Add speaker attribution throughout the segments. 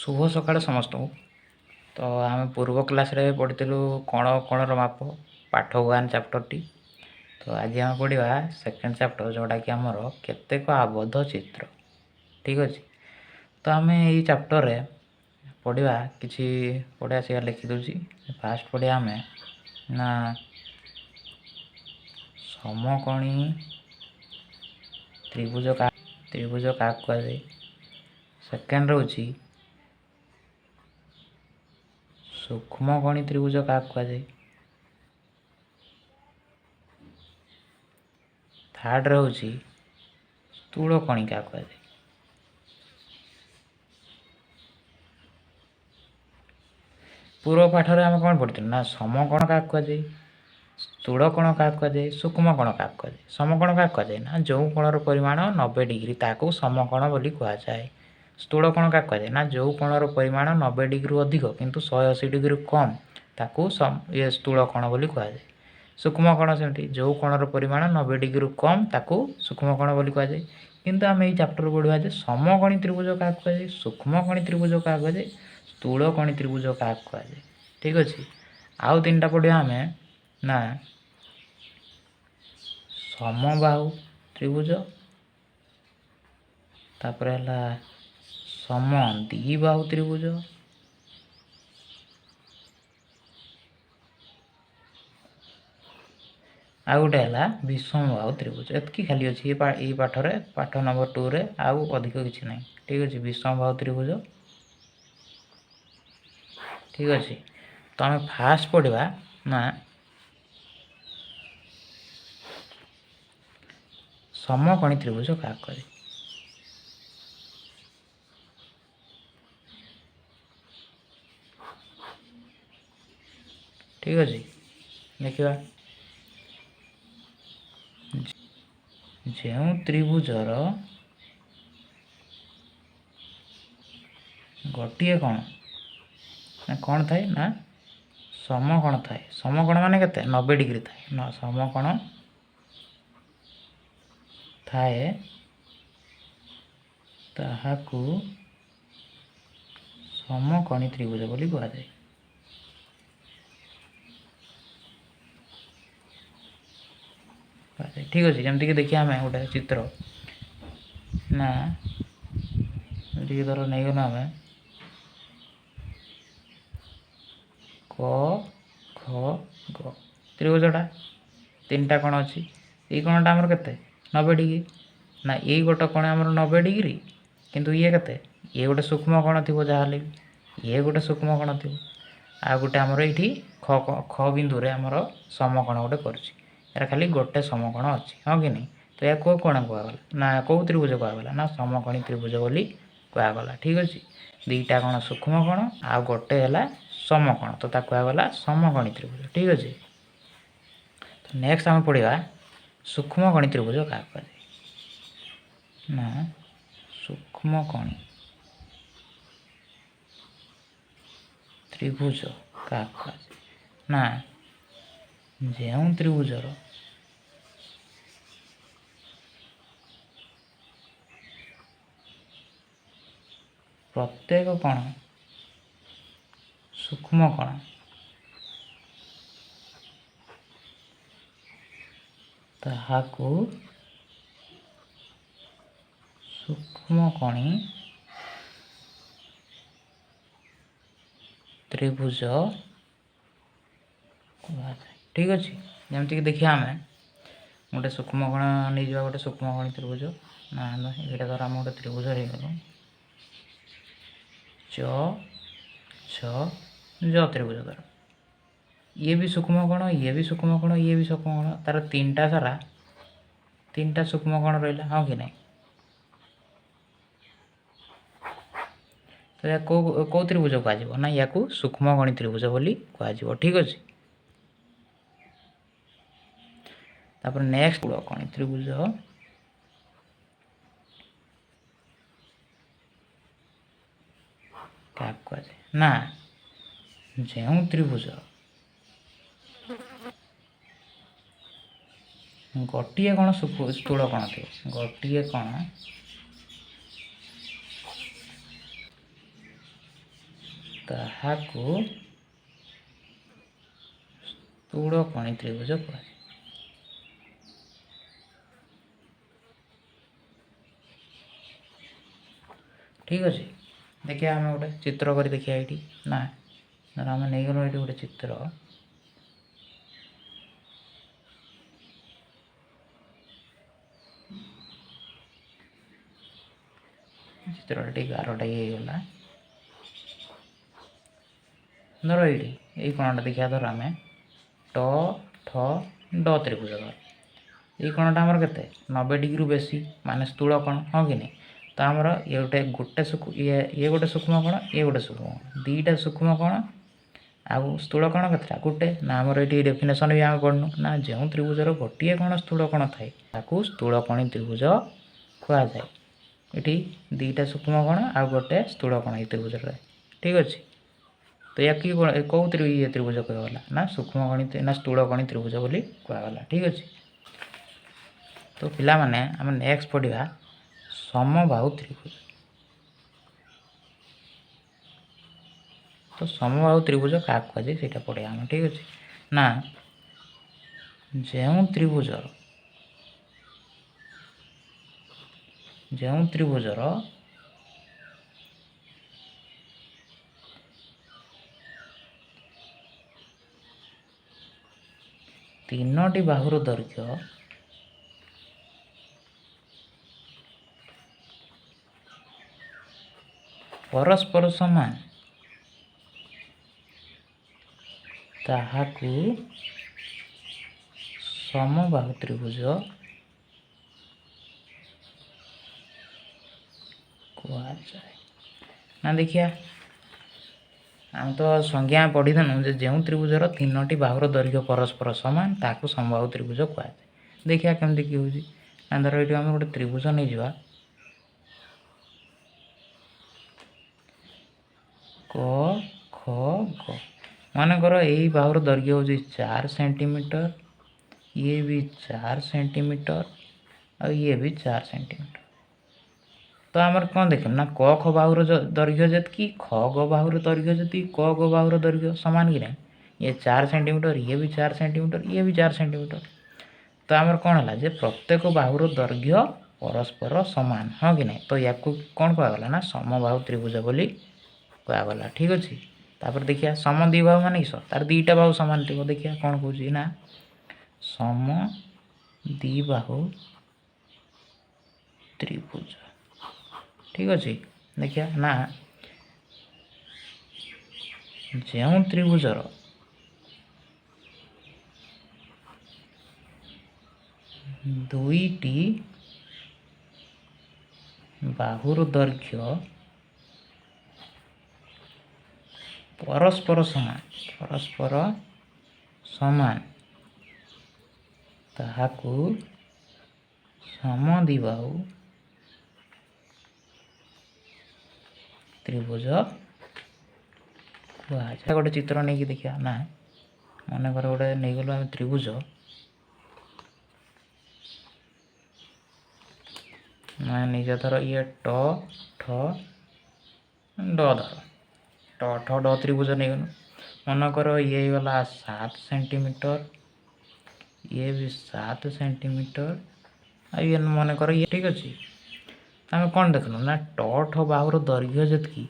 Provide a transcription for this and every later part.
Speaker 1: शुभ सकाळ समस्त। तो आम पूर्व क्लास रे पढ़ीलु कण कणर माप पाठ 1 चैप्टर टी। तो आज आम पढ़ा सेकेंड चैप्टर जोटा कि आमर केतेक आबद्ध चित्र। ठीक अच्छे। तो आम ये चैप्टर रे पढ़ा कि पढ़ा सी लिखिदे। फास्ट पढ़ा आम ना समकोणी त्रिभुज क्या कहुए। सेकेंड रोची सूक्ष्मकोणी त्रिभुज क्या कहुए। थर्ड रोची स्थूलकोणी क्या कहुए। पूर्व पाठ रे आम कौन पढ़ी ना समकोण क्या कहुए, स्थूलकोण क्या कहुए, सूक्ष्मकोण क्या कहुए। समकोण क्या कहुए ना जो कोणर परिमाण 90 डिग्री ताकू समकोण बोली कहुए। स्थूलकोण क्या कहुए ना जो कोणर परिमाण 90 डिग्री अधिक किंतु 180 डिग्री कम ताकू ये स्थूलकोण बोली कहुए। सूक्ष्मकोण सेमती जो कोणर परिमाण 90 डिग्री कम ताकू सूक्ष्मकोण बोली कहुए। किंतु आम ये चैप्टर पढ़ा जे समकोणी त्रिभुज क्या कहुए, सूक्ष्मकोणी त्रिभुज क्या कहुए, स्थूलकोणी त्रिभुज क्या कहुए। ठीक अच्छे। आउ तीन टा पढ़ा आम ना समबाहु त्रिभुज तापर है सम द्विबाहु त्रिभुज आ गोटे है विषम बाहु त्रिभुज। एतकी खाली अच्छी ये पाठ रे पाठ नंबर 2 रे आउ अधिक किसी ना। ठीक अच्छे। विषम बाहु त्रिभुज। ठीक अच्छे। तो आम फास्ट पढ़ा ना समकोणी त्रिभुज क्या कहे। ठीक अच्छे। देखा जो त्रिभुजर गोटे कौन थाए ना समकोण थाए। समकोण माने केते 90 डिग्री थाए ना समकोण थाए ताहाकू समकोणी त्रिभुज बोली कहुए। ठीक अच्छे। जमती कि देखिए आम गोटे चित्र ना धर नहीं गल आम क ख ग त्रिभुजटा तीन टा कोण अच्छी। ये कोणटा आमर केते 90 डिग्री ना ये गोटे कोण आमर 90 डिग्री किंतु ये केते ये गोटे सूक्ष्म कोण थी जहाँ ये गोटे सूक्ष्म कोण थी आ गोटे आमर ये ख ख बिंदु रे आमर समकोण गोटे करुच्ची यार खाली गोटे समकोण अच्छी। हाँ कि नहीं। तो यह कौ कोण कहगला ना कौ त्रिभुज कहगला ना समकोणी त्रिभुज बोली कहगला। ठीक अच्छे। दुईटा कोण सूक्ष्म कोण आ गोटे है समकोण तो कहगला समकोणी त्रिभुज। ठीक अच्छे। तो नेक्स्ट आम पढ़ा सूक्ष्मकोणी त्रिभुज क्या कहे ना सूक्ष्मकोणी त्रिभुज क्या कहे ना जो त्रिभुजर प्रत्येक कोण सूक्ष्म कोण ताहाकू सूक्ष्मकोणी त्रिभुज कहुए। ठीक अच्छे। जमती कि देखिए आम गोटे सूक्ष्मकोण नहीं जा गोटे सूक्ष्मकोणी त्रिभुज ना ये धर आम गोटे त्रिभुज हो गल च छ ज त्रिभुज धर ये भी सूक्ष्म कोण ये भी सूक्ष्म कोण ये भी सूक्ष्म कोण तार तीन टा सारा तीन टा सूक्ष्म कोण रहा। हाँ कि नहीं। तो या कौ त्रिभुज कह ना या सूक्ष्मकोणी त्रिभुज बोली कह। ठीक अच्छे। तापर नेक्स्ट स्थूलकोणी त्रिभुज क्या कहे ना जो त्रिभुज गोटे कौन स्थूल कौन थे गोटे कौन ତାହାକୁ ସ୍ଥୂଳକୋଣୀ ତ୍ରିଭୁଜ କୁହାଯାଏ। ठीक अच्छे देखिए आम गोटे चित्र कर देखिए ये ना आम नहीं गल ये गोटे चित्र चित्र गारटा ये गला धर ये कोणटा देखा धर आम ट ठ ड त्रिभुज ये कोणटा आमर के 90 डिग्री बेसी माने स्थूल कोण हाँ कि नहीं तो आमर ये गोटे गोटे ये गोटे सूक्ष्म कोण ये गोटे सूक्ष्म कोण दीटा सूक्ष्म कोण आउ स्थूल कोण के गोटे ना आमर ये डेफिनेसन भी आम पढ़नु ना जो त्रिभुजर गोटे कोण स्थूल कोण थाए ताकू स्थूलकोणी त्रिभुज कहुए ये दीटा सूक्ष्म कोण आउ गोटे स्थूल कोण ये त्रिभुज ठीक अच्छे तो या कि कौ ये त्रिभुज कहगला ना सूक्ष्मकोणी ना स्थूलकोणी त्रिभुज बोली कहगला ठीक अच्छे तो पिला माने आम नेक्स्ट पढ़ा समबाहु त्रिभुज तो समबाहु त्रिभुज क्या कहुए से पढ़ा आम ठीक अच्छे ना जो त्रिभुजर तीनोटी बाहुर दैर्घ्य परस्पर समान ताहाकू समबाहु त्रिभुज कहुए ना देखिया आम तो संज्ञा पढ़ीदेनु जो त्रिभुजर तीनोटी बाहुर दैर्घ्य परस्पर समान ताकू समबाहु त्रिभुज कहुए देखिया केमती कि होची ना धर ये आम गोटे त्रिभुज नहीं जावा क ख ग मानकर यही बाहुर दैर्घ्य हूँ 4 सेंटीमीटर ये भी 4 सेंटीमीटर और ये भी 4 सेंटीमीटर तो आमर कौन देख ना क ख बाहुर दैर्घ्य जी ख ग बाहुर दैर्घ्य जी क ग बाहुर दैर्घ्य सामान कि नहीं ये 4 सेंटीमीटर ये भी 4 सेंटीमीटर ये भी 4 सेंटीमीटर तो आमर कौन है जे प्रत्येक बाहुर दैर्घ्य परस्पर समान हाँ कि नहीं तो या कौन कहगला ना समबाहु त्रिभुज बोली कहगला ठीक अच्छे तापर देखिए सम द्विबाहु मान किस तार दीटा बाहु सामान थी देखिए कौन कौन ना सम द्विबाहु त्रिभुज ठीक अच्छे देखिए ना जो त्रिभुजर दुईटी बाहुर दैर्घ्य परस्पर समान ताहाकू समद्विबाहु त्रिभुज कहुए गोटे चित्र नहीं देखिया ना मन कर गोटे नहीं गलु आम त्रिभुज ना निज धर ये ट ठ ड धर ट ठ ड त्रिभुज नहीं गलु मन कर ये गला 7 सेंटीमीटर ये भी 7 सेंटीमीटर आ ये मन कर ये ठीक अच्छे आम कौन देखल ना ट ठ बाहुर दैर्घ्य जी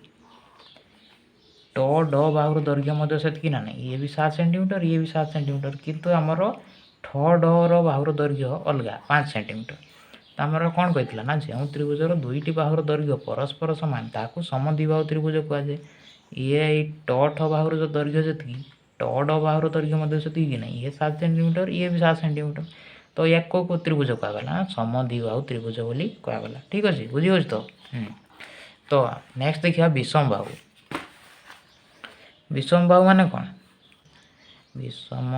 Speaker 1: ट ड बाहुर दैर्घ्य से ना नहीं ये भी 7 सेंटीमीटर ये भी 7 सेंटीमीटर किंतु आमर ठ ड बाहुर दैर्घ्य अलग 5 सेंटीमीटर तो आमर कौन कही ना जो त्रिभुजर दुईटी बाहुर दैर्घ्य परस्पर समान ताकू समद्विबाहु त्रिभुज कहुए ये ट ठ बाहुर जो दैर्घ्य जी ट ड बाहुर दैर्घ्य से नहीं ये 7 सेंटीमीटर ये भी 7 सेंटीमीटर तो या को त्रिभुज कहगला समद्विबाहु त्रिभुज बोली कहगला ठीक अच्छे बुझी तो नेक्स्ट देखिए विषम बाहु माने कौन विषम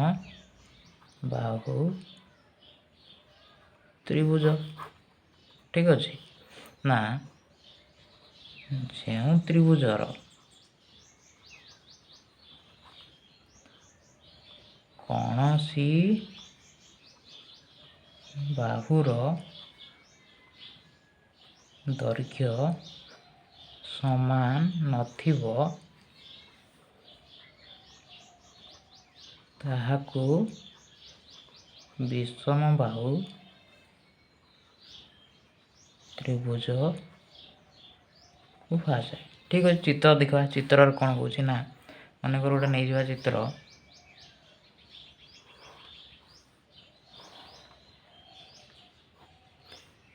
Speaker 1: बाहु त्रिभुज ठीक अच्छे ना जो त्रिभुजर कौनसी बाहुर दैर्घ्य समान नथिबो ତାହାକୁ ବିଷମ ବାହୁ ତ୍ରିଭୁଜ କୁହାଯାଏ। ଠିକ୍ ଅଛି, ଚିତ୍ର ଦେଖିବା। ଚିତ୍ରରେ କ'ଣ କହୁଛି ନା, ମନେକର ଗୋଟେ ନେଇଯିବା ଚିତ୍ର।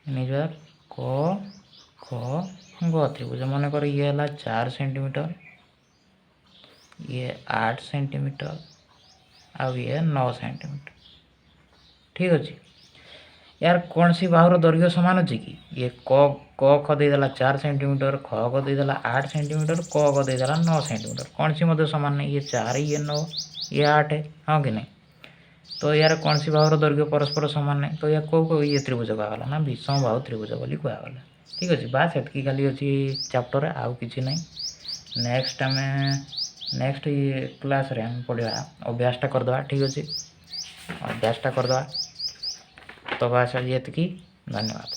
Speaker 1: ନେଇଯିବା କ ଖ ଗ ତ୍ରିଭୁଜ। ମନେକର ଇଏ ହେଲା 4 ସେଣ୍ଟିମିଟର, ଇଏ 8 ସେଣ୍ଟିମିଟର, ଆଉ ଇଏ 9 ସେଣ୍ଟିମିଟର। ଠିକ୍ ଅଛି, यार कौन सी बाहुर दୈर्घ्य समान अच्छी कि ये क ख देदेला 4 सेंटीमीटर, ख ग देदेला 8 सेंटीमीटर, क ग देदेला 9 सेंटीमीटर। कौन सी मध्य समान नहीं, ये 4 ये 9 ये 8 है, हाँ कि नहीं। तो यार कौन सी बाहुर दୈर्घ्य परस्पर समान नहीं, तो या को ये त्रिभुज कहला ना विषम बाहु त्रिभुज बोली कहला। ठीक अच्छे, बास एतकी खाली अच्छी चैप्टर आउ कि नहीं। नेक्स्ट आम नेक्स्ट क्लास रे हम पढ़ा अभ्यासटा करदे। ठीक अच्छे, अभ्यासटा करदे। तो बस आज एतकी, धन्यवाद।